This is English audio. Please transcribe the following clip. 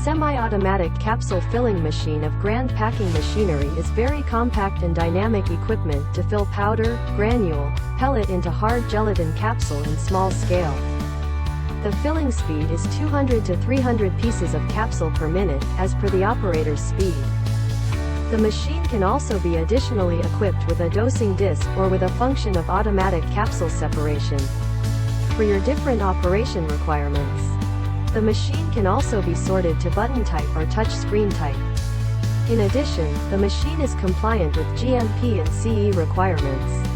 semi-automatic capsule filling machine of Grand Packing Machinery is very compact and dynamic equipment to fill powder, granule, pellet into hard gelatin capsule in small scale. The filling speed is 200 to 300 pieces of capsule per minute, as per the operator's speed. The machine can also be additionally equipped with a dosing disc or with a function of automatic capsule separation for your different operation requirements. The machine can also be sorted to button type or touch screen type. In addition, the machine is compliant with GMP and CE requirements.